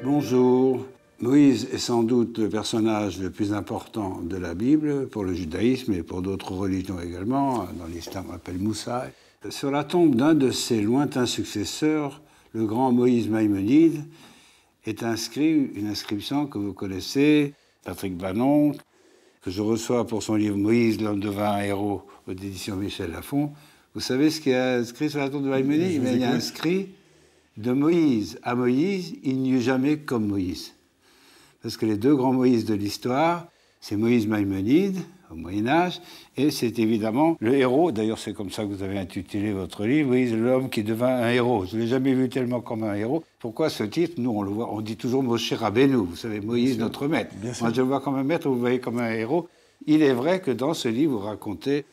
Bonjour. Moïse est sans doute le personnage le plus important de la Bible, pour le judaïsme et pour d'autres religions également. Dans l'islam, on l'appelle Moussa. Sur la tombe d'un de ses lointains successeurs, le grand Moïse Maïmonide, est inscrit une inscription que vous connaissez, Patrick Bannon, que je reçois pour son livre « Moïse, l'homme devint un héros » aux éditions Michel Lafon. Vous savez ce qu'il y a inscrit sur la tombe de Maïmonide? Il y a inscrit « De Moïse à Moïse, il n'y eut jamais comme Moïse ». Parce que les deux grands Moïse de l'histoire, c'est Moïse Maïmonide, au Moyen-Âge, et c'est évidemment le héros. D'ailleurs, c'est comme ça que vous avez intitulé votre livre, Moïse, l'homme qui devint un héros. Je ne l'ai jamais vu tellement comme un héros. Pourquoi ce titre? Nous, on le voit, on dit toujours Moshe Rabbeinu, vous savez, Moïse, notre maître. Moi, je le vois comme un maître, vous le voyez comme un héros. Il est vrai que dans ce livre, vous racontez,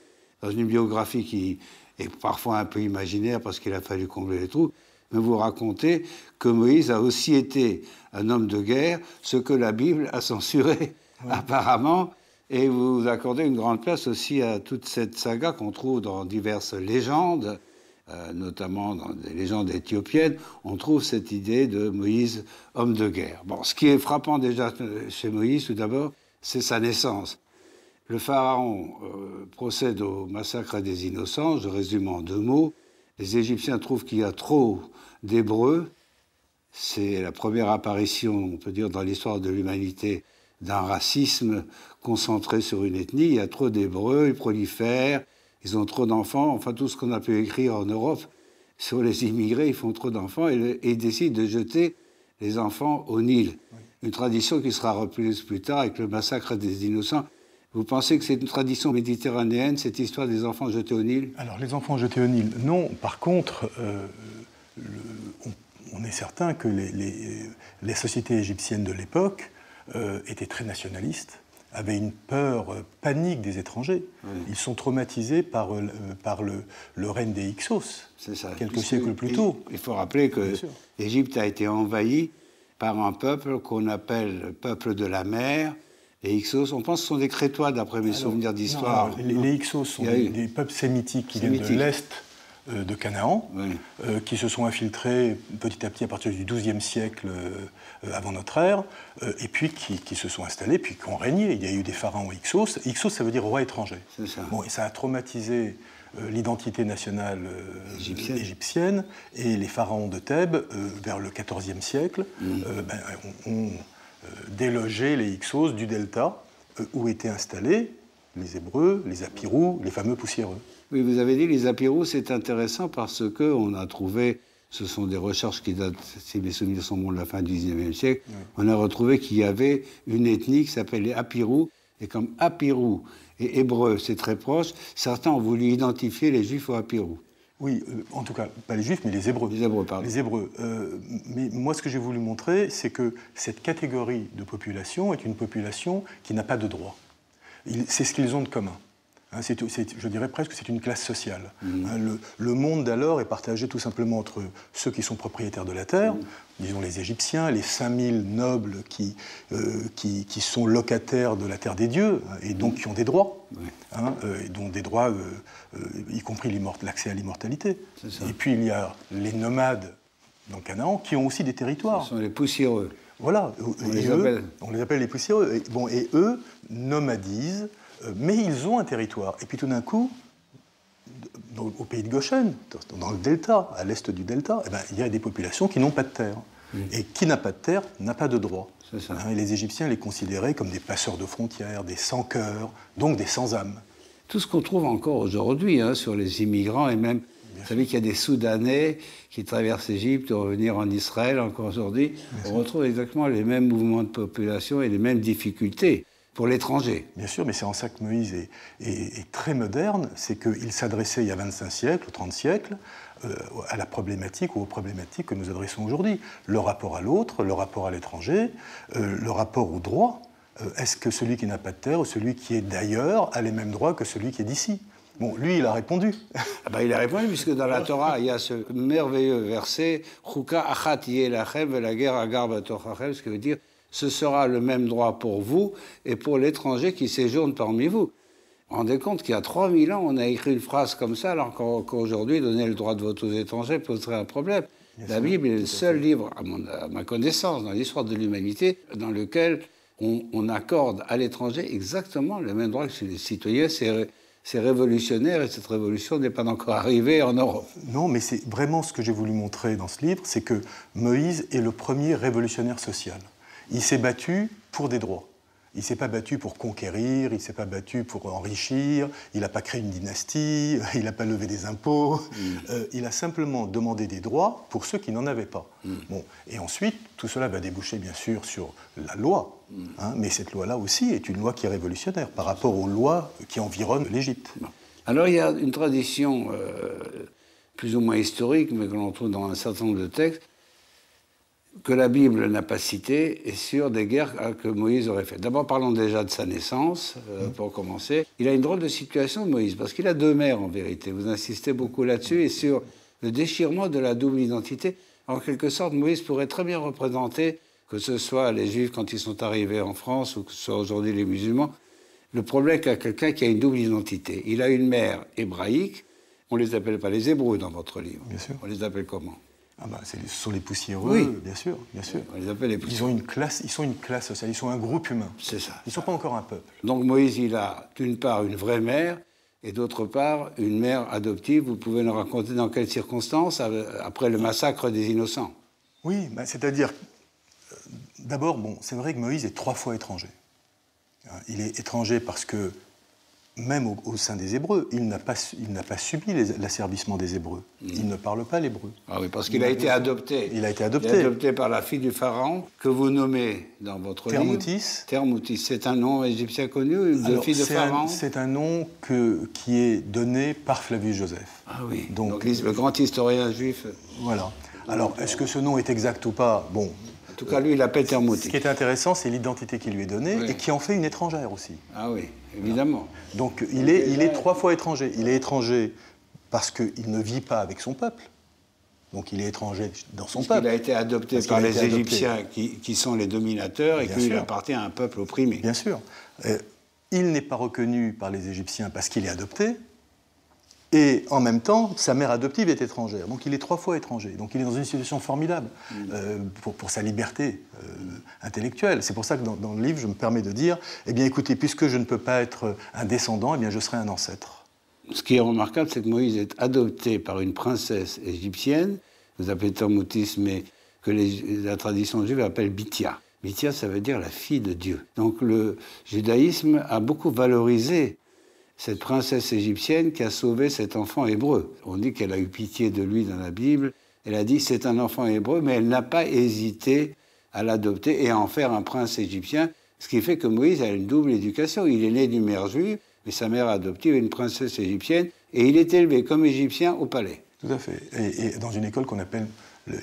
dans une biographie qui est parfois un peu imaginaire parce qu'il a fallu combler les trous, mais vous racontez que Moïse a aussi été un homme de guerre, ce que la Bible a censuré, apparemment, et vous accordez une grande place aussi à toute cette saga qu'on trouve dans diverses légendes, notamment dans des légendes éthiopiennes, on trouve cette idée de Moïse, homme de guerre. Bon, ce qui est frappant déjà chez Moïse, tout d'abord, c'est sa naissance. Le pharaon procède au massacre des innocents, je résume en 2 mots. Les Égyptiens trouvent qu'il y a trop d'Hébreux. C'est la première apparition, on peut dire, dans l'histoire de l'humanité d'un racisme concentré sur une ethnie. Il y a trop d'Hébreux, ils prolifèrent, ils ont trop d'enfants. Enfin, tout ce qu'on a pu écrire en Europe sur les immigrés, ils font trop d'enfants et ils décident de jeter les enfants au Nil. Oui. Une tradition qui sera reprise plus tard avec le massacre des innocents. Vous pensez que c'est une tradition méditerranéenne, cette histoire des enfants jetés au Nil? Alors, les enfants jetés au Nil, non. Par contre, on est certain que les sociétés égyptiennes de l'époque étaient très nationalistes, avaient une peur panique des étrangers. Oui. Ils sont traumatisés par le règne des Hyksos, quelques siècles plus tôt. Il faut rappeler que l'Égypte a été envahie par un peuple qu'on appelle le peuple de la mer. Les Hyksos, on pense que ce sont des Crétois, d'après mes souvenirs d'histoire. Les Hyksos sont des peuples sémitiques qui viennent de l'Est de Canaan, qui se sont infiltrés petit à petit à partir du XIIe siècle avant notre ère, et puis qui se sont installés, puis qui ont régné. Il y a eu des pharaons Hyksos. Hyksos, ça veut dire roi étranger. C'est ça. Bon, et ça a traumatisé l'identité nationale égyptienne, et les pharaons de Thèbes, vers le XIVe siècle, ont délogé les Hyksos du delta, où étaient installés les Hébreux, les Apirous, les fameux poussiéreux. Oui, vous avez dit les Apirous, c'est intéressant parce qu'on a trouvé, ce sont des recherches qui datent, si mes souvenirs sont bons, de la fin du XIXe siècle, on a retrouvé qu'il y avait une ethnie qui s'appelle les Apirous, et comme Apirous et Hébreux, c'est très proche, certains ont voulu identifier les Juifs aux Apirous. Oui, en tout cas, pas les Juifs, mais les Hébreux. Les Hébreux, pardon. Les Hébreux. Mais moi, ce que j'ai voulu montrer, c'est que cette catégorie de population est une population qui n'a pas de droit. C'est ce qu'ils ont de commun. Je dirais presque que c'est une classe sociale. Le monde d'alors est partagé tout simplement entre ceux qui sont propriétaires de la terre, disons les Égyptiens, les 5000 nobles qui sont locataires de la terre des dieux, et donc qui ont des droits, et dont des droits, y compris l'accès à l'immortalité. Et puis il y a les nomades dans Canaan qui ont aussi des territoires. Ce sont les poussiéreux. Voilà, on les appelle les poussiéreux. Et eux nomadisent, mais ils ont un territoire. Et puis tout d'un coup, au pays de Goshen, dans le delta, à l'est du delta, il y a des populations qui n'ont pas de terre. Et qui n'a pas de terre n'a pas de droit. Et les Égyptiens les considéraient comme des passeurs de frontières, des sans-cœurs, donc des sans-âme. Tout ce qu'on trouve encore aujourd'hui sur les immigrants, et même, vous savez qu'il y a des Soudanais qui traversent l'Égypte pour revenir en Israël encore aujourd'hui. On retrouve exactement les mêmes mouvements de population et les mêmes difficultés pour l'étranger. Bien sûr, mais c'est en ça que Moïse est très moderne, c'est qu'il s'adressait il y a 25 siècles, 30 siècles, à la problématique ou aux problématiques que nous adressons aujourd'hui. Le rapport à l'autre, le rapport à l'étranger, le rapport au droit. Est-ce que celui qui n'a pas de terre ou celui qui est d'ailleurs a les mêmes droits que celui qui est d'ici? Bon, lui, il a répondu. Il a répondu, puisque dans la Torah, il y a ce merveilleux verset « Chuka achat yeh lachem velager agar batochachem », ce qui veut dire « Ce sera le même droit pour vous et pour l'étranger qui séjourne parmi vous ». Vous vous rendez compte qu'il y a 3000 ans, on a écrit une phrase comme ça, alors qu'aujourd'hui, donner le droit de vote aux étrangers poserait un problème. La Bible est le seul livre, à ma connaissance, dans l'histoire de l'humanité, dans lequel on accorde à l'étranger exactement le même droit que chez les citoyens. C'est révolutionnaire et cette révolution n'est pas encore arrivée en Europe. Non, mais c'est vraiment ce que j'ai voulu montrer dans ce livre, c'est que Moïse est le premier révolutionnaire social. Il s'est battu pour des droits. Il ne s'est pas battu pour conquérir, il ne s'est pas battu pour enrichir, il n'a pas créé une dynastie, il n'a pas levé des impôts. Il a simplement demandé des droits pour ceux qui n'en avaient pas. Bon. Et ensuite, tout cela va déboucher bien sûr sur la loi. Mais cette loi-là aussi est une loi qui est révolutionnaire par rapport aux lois qui environnent l'Égypte. Alors il y a une tradition plus ou moins historique, mais que l'on trouve dans un certain nombre de textes, que la Bible n'a pas cité et sur des guerres que Moïse aurait faites. D'abord, parlons déjà de sa naissance, pour commencer. Il a une drôle de situation, Moïse, parce qu'il a deux mères, en vérité. Vous insistez beaucoup là-dessus, et sur le déchirement de la double identité. En quelque sorte, Moïse pourrait très bien représenter, que ce soit les Juifs quand ils sont arrivés en France, ou que ce soit aujourd'hui les musulmans, le problème qu'a quelqu'un qui a une double identité. Il a une mère hébraïque, on ne les appelle pas les Hébreux dans votre livre. Bien sûr. On les appelle comment ? Ce sont les poussiéreux, oui. Bien sûr, bien sûr. On les appelle les poussiéreux. Ils sont une classe sociale, ils sont un groupe humain. C'est ça. Ils ne sont pas encore un peuple. Donc Moïse, il a d'une part une vraie mère et d'autre part une mère adoptive. Vous pouvez nous raconter dans quelles circonstances, après le massacre des innocents? Oui, c'est-à-dire, d'abord, c'est vrai que Moïse est 3 fois étranger. Il est étranger parce que, même au sein des Hébreux, il n'a pas subi l'asservissement des Hébreux. Il ne parle pas l'hébreu. Ah oui, parce qu'il a été adopté. Il a été adopté. Il est adopté par la fille du pharaon, que vous nommez dans votre livre... Thermoutis. C'est un nom égyptien connu, de fille de pharaon? C'est un nom qui est donné par Flavius Joseph. Ah oui, donc le grand historien juif. Voilà. Alors, est-ce que ce nom est exact ou pas? Bon. En tout cas, lui, il l'appelle Thermoutis. Ce qui est intéressant, c'est l'identité qui lui est donnée et qui en fait une étrangère aussi. Ah oui, évidemment. Donc, il est 3 fois étranger. Il est étranger parce qu'il ne vit pas avec son peuple. Donc, il est étranger dans son peuple. Il a été adopté par les Égyptiens qui sont les dominateurs et qu'il appartient à un peuple opprimé. Bien sûr. Il n'est pas reconnu par les Égyptiens parce qu'il est adopté. Et en même temps, sa mère adoptive est étrangère. Donc il est 3 fois étranger. Donc il est dans une situation formidable pour sa liberté intellectuelle. C'est pour ça que dans le livre, je me permets de dire, eh bien écoutez, puisque je ne peux pas être un descendant, eh bien je serai un ancêtre. Ce qui est remarquable, c'est que Moïse est adopté par une princesse égyptienne, vous appelez Thermoutis, mais que la tradition juive appelle Bithia. Bithia, ça veut dire la fille de Dieu. Donc le judaïsme a beaucoup valorisé cette princesse égyptienne qui a sauvé cet enfant hébreu. On dit qu'elle a eu pitié de lui dans la Bible. Elle a dit c'est un enfant hébreu, mais elle n'a pas hésité à l'adopter et à en faire un prince égyptien, ce qui fait que Moïse a une double éducation. Il est né d'une mère juive, mais sa mère adoptive est une princesse égyptienne, et il est élevé comme égyptien au palais. Tout à fait. Et dans une école qu'on appelle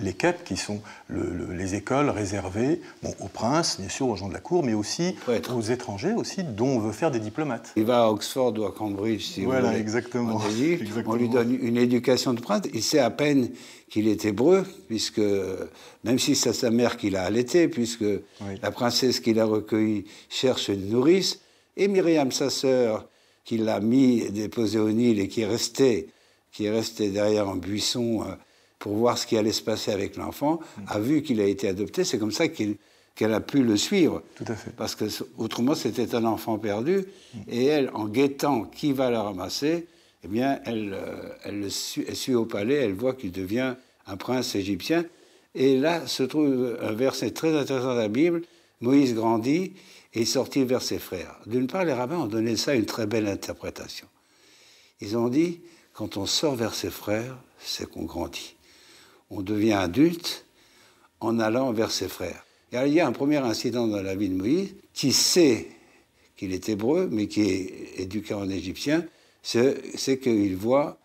les KEP, qui sont les écoles réservées aux princes, bien sûr, aux gens de la cour, mais aussi aux étrangers, aussi, dont on veut faire des diplomates. Il va à Oxford ou à Cambridge, si vous voulez. Exactement. On lui donne une éducation de prince. Il sait à peine qu'il est hébreu, puisque, même si c'est sa mère qui l'a allaité, puisque la princesse qu'il a recueillie cherche une nourrice, et Myriam, sa sœur, qui l'a déposé au Nil et qui est restée derrière un buisson pour voir ce qui allait se passer avec l'enfant, a vu qu'il a été adopté. C'est comme ça qu'elle a pu le suivre. Tout à fait. Parce que autrement, c'était un enfant perdu. Et elle, en guettant qui va la ramasser, eh bien, elle suit au palais, elle voit qu'il devient un prince égyptien. Et là se trouve un verset très intéressant de la Bible. Moïse grandit et sortit vers ses frères. D'une part, les rabbins ont donné ça une très belle interprétation. Ils ont dit, quand on sort vers ses frères, c'est qu'on grandit. On devient adulte en allant vers ses frères. Et alors, il y a un premier incident dans la vie de Moïse qui sait qu'il est hébreu, mais qui est éduqué en égyptien, c'est qu'il voit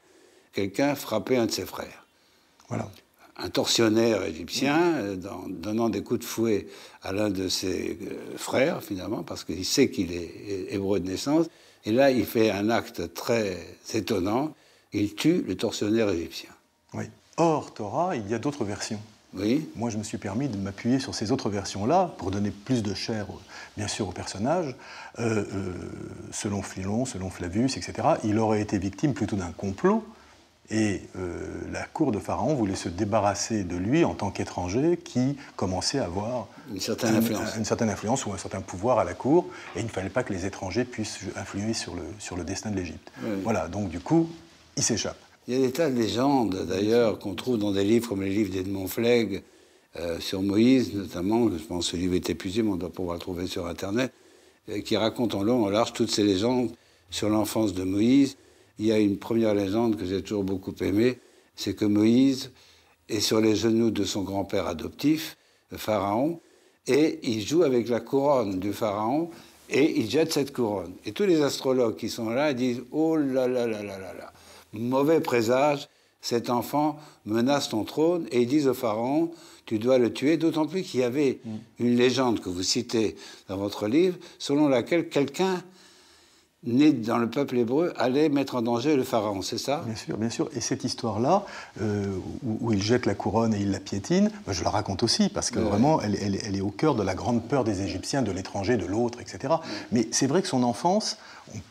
quelqu'un frapper un de ses frères. Voilà. Un tortionnaire égyptien donnant des coups de fouet à l'un de ses frères, finalement, parce qu'il sait qu'il est hébreu de naissance. Et là, il fait un acte très étonnant. Il tue le tortionnaire égyptien. Oui. Hors Torah, il y a d'autres versions. Oui. Moi, je me suis permis de m'appuyer sur ces autres versions-là pour donner plus de chair, bien sûr, au personnage. Selon Philon, selon Flavius, etc., il aurait été victime plutôt d'un complot Et la cour de Pharaon voulait se débarrasser de lui en tant qu'étranger qui commençait à avoir une certaine influence ou un certain pouvoir à la cour, et il ne fallait pas que les étrangers puissent influer sur le destin de l'Égypte. Oui. Voilà, donc du coup, il s'échappe. Il y a des tas de légendes, d'ailleurs, qu'on trouve dans des livres comme les livres d'Edmond Flegg, sur Moïse notamment. Je pense que ce livre est épuisé, mais on doit pouvoir le trouver sur Internet, qui raconte en long, en large toutes ces légendes sur l'enfance de Moïse. Il y a une première légende que j'ai toujours beaucoup aimée, c'est que Moïse est sur les genoux de son grand-père adoptif, le Pharaon, et il joue avec la couronne du Pharaon, et il jette cette couronne. Et tous les astrologues qui sont là disent « Oh là là là là là là, mauvais présage, cet enfant menace ton trône », et ils disent au Pharaon « Tu dois le tuer », d'autant plus qu'il y avait une légende que vous citez dans votre livre, selon laquelle quelqu'un né dans le peuple hébreu, allait mettre en danger le pharaon, c'est ça? Bien sûr, bien sûr. Et cette histoire-là, où il jette la couronne et il la piétine, ben je la raconte aussi, parce que vraiment, elle est au cœur de la grande peur des Égyptiens, de l'étranger, de l'autre, etc. Mais c'est vrai que son enfance,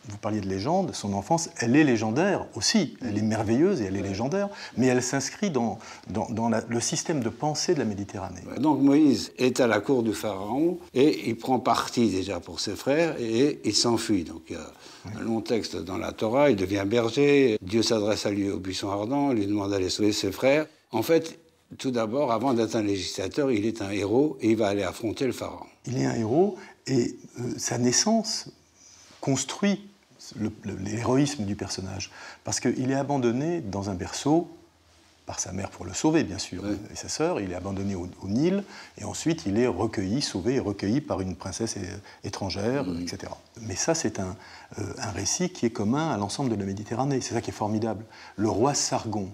vous parliez de légende, son enfance, elle est légendaire aussi. Elle est merveilleuse et elle est légendaire, mais elle s'inscrit dans le système de pensée de la Méditerranée. Donc Moïse est à la cour du pharaon et il prend parti déjà pour ses frères et il s'enfuit. Donc il y a un long texte dans la Torah, il devient berger, Dieu s'adresse à lui au buisson ardent, lui demande d'aller sauver ses frères. En fait, tout d'abord, avant d'être un législateur, il est un héros et il va aller affronter le pharaon. Il est un héros et sa naissance construit l'héroïsme du personnage, parce qu'il est abandonné dans un berceau par sa mère pour le sauver, bien sûr, et sa sœur. Il est abandonné au Nil, et ensuite il est recueilli, sauvé et recueilli par une princesse étrangère, etc. Mais ça, c'est un récit qui est commun à l'ensemble de la Méditerranée. C'est ça qui est formidable. Le roi Sargon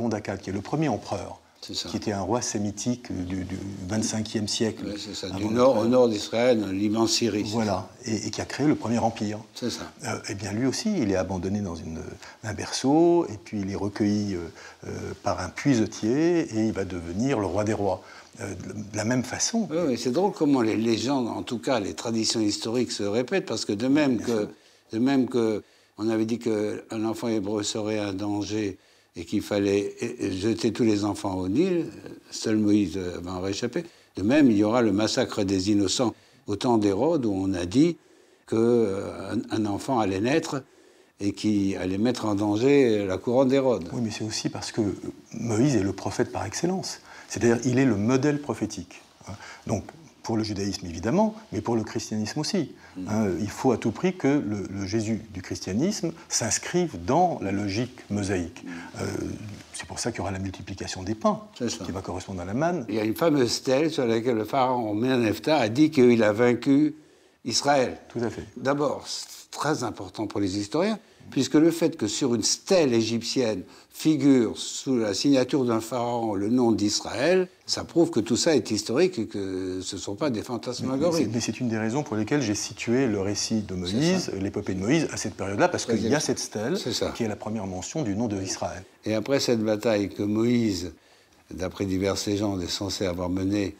d'Akkad, qui est le premier empereur, qui était un roi sémitique du XXVe siècle. Oui, c'est ça, au nord d'Israël, dans l'immense Syrie. Voilà, et qui a créé le premier empire. C'est ça. Eh bien, lui aussi, il est abandonné dans un berceau, et puis il est recueilli par un puisetier, et il va devenir le roi des rois. De la même façon. Oui, c'est drôle comment les légendes, en tout cas les traditions historiques, se répètent, parce que de même que on avait dit qu'un enfant hébreu serait un danger et qu'il fallait jeter tous les enfants au Nil, seul Moïse va en réchapper. De même, il y aura le massacre des innocents au temps d'Hérode, où on a dit qu'un enfant allait naître et qui allait mettre en danger la couronne d'Hérode. Oui, mais c'est aussi parce que Moïse est le prophète par excellence. C'est-à-dire, il est le modèle prophétique. Donc, pour le judaïsme, évidemment, mais pour le christianisme aussi. Il faut à tout prix que le Jésus du christianisme s'inscrive dans la logique mosaïque. C'est pour ça qu'il y aura la multiplication des pains, qui va correspondre à la manne. Il y a une fameuse stèle sur laquelle le pharaon Ménephta a dit qu'il a vaincu Israël. Tout à fait. D'abord, c'est très important pour les historiens, puisque le fait que sur une stèle égyptienne figure sous la signature d'un pharaon le nom d'Israël, ça prouve que tout ça est historique et que ce ne sont pas des fantasmagories. Mais c'est une des raisons pour lesquelles j'ai situé le récit de Moïse, l'épopée de Moïse, à cette période-là, parce qu'il y a cette stèle qui est la première mention du nom d'Israël. Et après cette bataille que Moïse, d'après diverses légendes, est censé avoir menée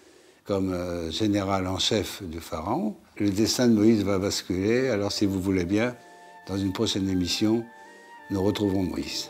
comme général en chef du pharaon, le destin de Moïse va basculer. Alors si vous voulez bien, dans une prochaine émission, nous retrouvons Moïse.